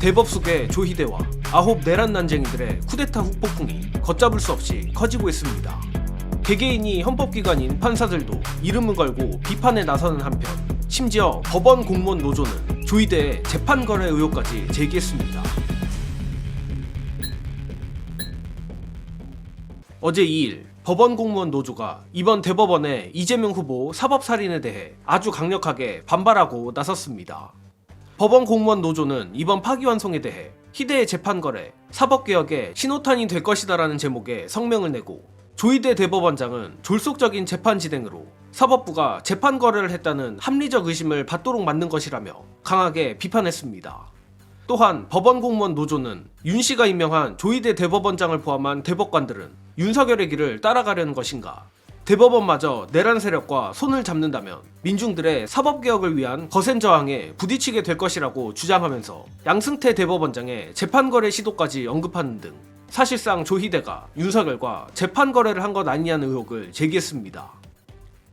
대법숙의 조희대와 아홉 내란 난쟁이들의 쿠데타 후폭풍이 걷잡을 수 없이 커지고 있습니다. 개개인이 헌법기관인 판사들도 이름을 걸고 비판에 나서는 한편, 심지어 법원 공무원 노조는 조희대의 재판 거래 의혹까지 제기했습니다. 어제 2일 법원 공무원 노조가 이번 대법원의 이재명 후보 사법살인에 대해 아주 강력하게 반발하고 나섰습니다. 법원 공무원 노조는 이번 파기환송에 대해 희대의 재판 거래, 사법개혁의 신호탄이 될 것이다라는 제목의 성명을 내고, 조희대 대법원장은 졸속적인 재판 진행으로 사법부가 재판 거래를 했다는 합리적 의심을 받도록 만든 것이라며 강하게 비판했습니다. 또한 법원 공무원 노조는 윤 씨가 임명한 조희대 대법원장을 포함한 대법관들은 윤석열의 길을 따라가려는 것인가, 대법원마저 내란 세력과 손을 잡는다면 민중들의 사법개혁을 위한 거센 저항에 부딪히게 될 것이라고 주장하면서 양승태 대법원장의 재판거래 시도까지 언급하는 등 사실상 조희대가 윤석열과 재판거래를 한 것 아니냐는 의혹을 제기했습니다.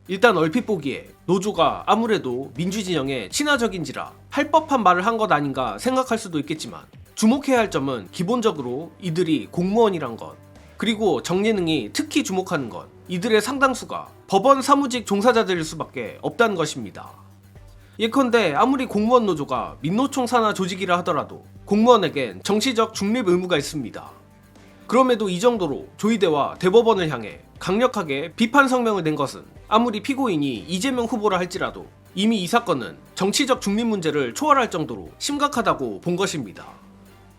일단 얼핏 보기에 노조가 아무래도 민주진영에 친화적인지라 할 법한 말을 한 것 아닌가 생각할 수도 있겠지만, 주목해야 할 점은 기본적으로 이들이 공무원이란 것, 그리고 정예능이 특히 주목하는 것, 이들의 상당수가 법원 사무직 종사자들일 수밖에 없다는 것입니다. 예컨대 아무리 공무원 노조가 민노총 산하 조직이라 하더라도 공무원에겐 정치적 중립 의무가 있습니다. 그럼에도 이 정도로 조희대와 대법원을 향해 강력하게 비판 성명을 낸 것은 아무리 피고인이 이재명 후보라 할지라도 이미 이 사건은 정치적 중립 문제를 초월할 정도로 심각하다고 본 것입니다.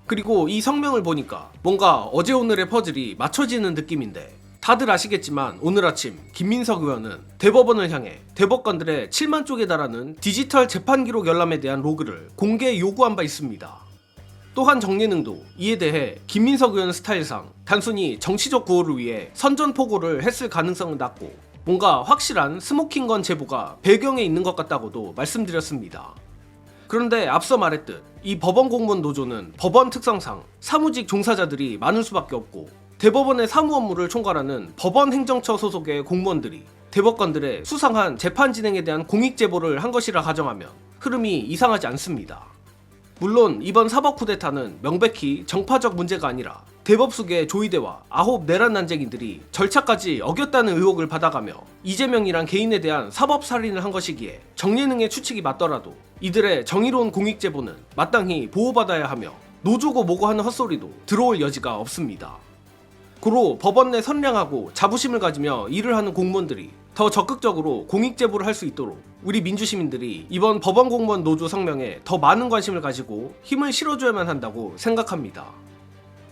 그리고 이 성명을 보니까 뭔가 어제 오늘의 퍼즐이 맞춰지는 느낌인데, 다들 아시겠지만 오늘 아침 김민석 의원은 대법원을 향해 대법관들의 7만 쪽에 달하는 디지털 재판 기록 열람에 대한 로그를 공개 요구한 바 있습니다. 또한 정예능도 이에 대해 김민석 의원 스타일상 단순히 정치적 구호를 위해 선전포고를 했을 가능성은 낮고, 뭔가 확실한 스모킹건 제보가 배경에 있는 것 같다고도 말씀드렸습니다. 그런데 앞서 말했듯 이 법원 공무원 노조는 법원 특성상 사무직 종사자들이 많을 수밖에 없고, 대법원의 사무 업무를 총괄하는 법원 행정처 소속의 공무원들이 대법관들의 수상한 재판 진행에 대한 공익 제보를 한 것이라 가정하면 흐름이 이상하지 않습니다. 물론 이번 사법 쿠데타는 명백히 정파적 문제가 아니라 대법숙의 조희대와 아홉 내란 난쟁이들이 절차까지 어겼다는 의혹을 받아가며 이재명이란 개인에 대한 사법살인을 한 것이기에 정예능의 추측이 맞더라도 이들의 정의로운 공익 제보는 마땅히 보호받아야 하며, 노조고 뭐고 하는 헛소리도 들어올 여지가 없습니다. 고로 법원 내 선량하고 자부심을 가지며 일을 하는 공무원들이 더 적극적으로 공익 제보를 할 수 있도록 우리 민주시민들이 이번 법원 공무원 노조 성명에 더 많은 관심을 가지고 힘을 실어줘야만 한다고 생각합니다.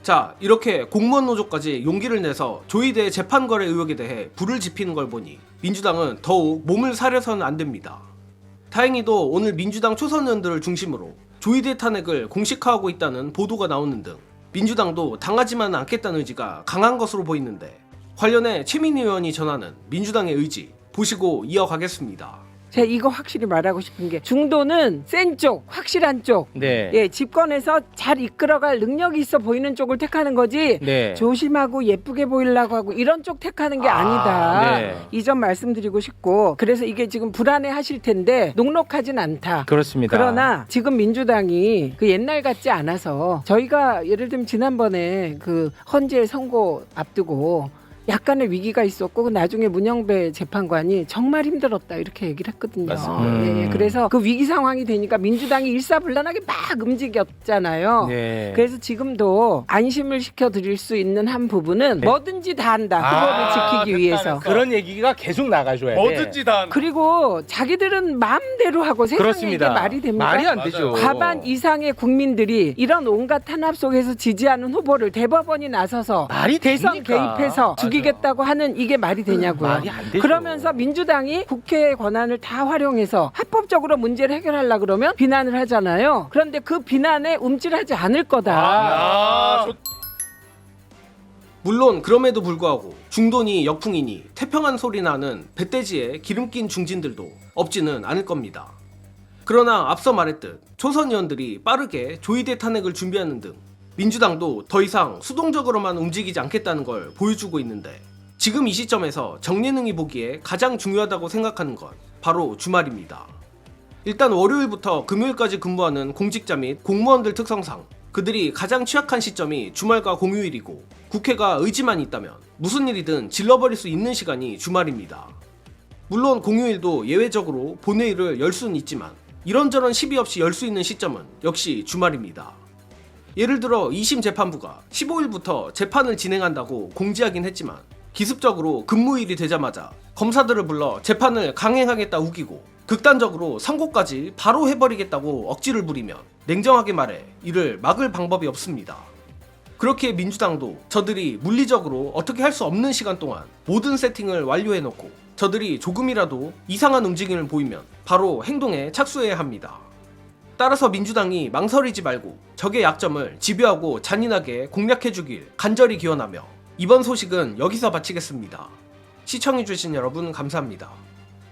자, 이렇게 공무원 노조까지 용기를 내서 조희대 재판 거래 의혹에 대해 불을 지피는 걸 보니 민주당은 더욱 몸을 사려서는 안 됩니다. 다행히도 오늘 민주당 초선 의원들을 중심으로 조희대 탄핵을 공식화하고 있다는 보도가 나오는 등 민주당도 당하지만 않겠다는 의지가 강한 것으로 보이는데, 관련해 최민희 의원이 전하는 민주당의 의지 보시고 이어가겠습니다. 제가 이거 확실히 말하고 싶은 게, 중도는 센 쪽, 확실한 쪽, 예, 집권에서 잘 이끌어갈 능력이 있어 보이는 쪽을 택하는 거지, 조심하고 예쁘게 보이려고 하고 이런 쪽 택하는 게 아니다. 이 점 말씀드리고 싶고, 그래서 이게 지금 불안해 하실 텐데 녹록하진 않다. 그렇습니다. 그러나 지금 민주당이 그 옛날 같지 않아서, 저희가 예를 들면 지난번에 그 헌재 선고 앞두고 약간의 위기가 있었고 나중에 문영배 재판관이 정말 힘들었다 이렇게 얘기를 했거든요. 네, 그래서 그 위기 상황이 되니까 민주당이 일사불란하게 막 움직였잖아요. 그래서 지금도 안심을 시켜드릴 수 있는 한 부분은 뭐든지 다 한다. 후보를 지키기 위해서. 그런 얘기가 계속 나가줘야 돼. 뭐든지 다 한다. 그리고 자기들은 마음대로 하고 세상에 그렇습니다. 이게 말이 됩니까? 말이 안 되죠. 과반 이상의 국민들이 이런 온갖 탄압 속에서 지지하는 후보를 대법원이 나서서 말이 대선 됩니까? 개입해서 죽이겠다고 하는, 이게 말이 되냐고요. 말이 안 되죠. 그러면서 민주당이 국회의 권한을 다 활용해서 합법적으로 문제를 해결하려고 그러면 비난을 하잖아요. 그런데 그 비난에 움찔하지 않을 거다. 물론 그럼에도 불구하고 중도니 역풍이니 태평한 소리 나는 배돼지에 기름 낀 중진들도 없지는 않을 겁니다. 그러나 앞서 말했듯 초선 의원들이 빠르게 조희대 탄핵을 준비하는 등 민주당도 더 이상 수동적으로만 움직이지 않겠다는 걸 보여주고 있는데, 지금 이 시점에서 정예능이 보기에 가장 중요하다고 생각하는 건 바로 주말입니다. 일단 월요일부터 금요일까지 근무하는 공직자 및 공무원들 특성상 그들이 가장 취약한 시점이 주말과 공휴일이고 국회가 의지만 있다면 무슨 일이든 질러버릴 수 있는 시간이 주말입니다. 물론 공휴일도 예외적으로 본회의를 열 수는 있지만 이런저런 시비 없이 열 수 있는 시점은 역시 주말입니다. 예를 들어 2심 재판부가 15일부터 재판을 진행한다고 공지하긴 했지만 기습적으로 근무일이 되자마자 검사들을 불러 재판을 강행하겠다 우기고 극단적으로 선고까지 바로 해버리겠다고 억지를 부리면 냉정하게 말해 이를 막을 방법이 없습니다. 그렇게 민주당도 저들이 물리적으로 어떻게 할 수 없는 시간 동안 모든 세팅을 완료해놓고 저들이 조금이라도 이상한 움직임을 보이면 바로 행동에 착수해야 합니다. 따라서 민주당이 망설이지 말고 적의 약점을 집요하고 잔인하게 공략해주길 간절히 기원하며 이번 소식은 여기서 마치겠습니다. 시청해주신 여러분 감사합니다.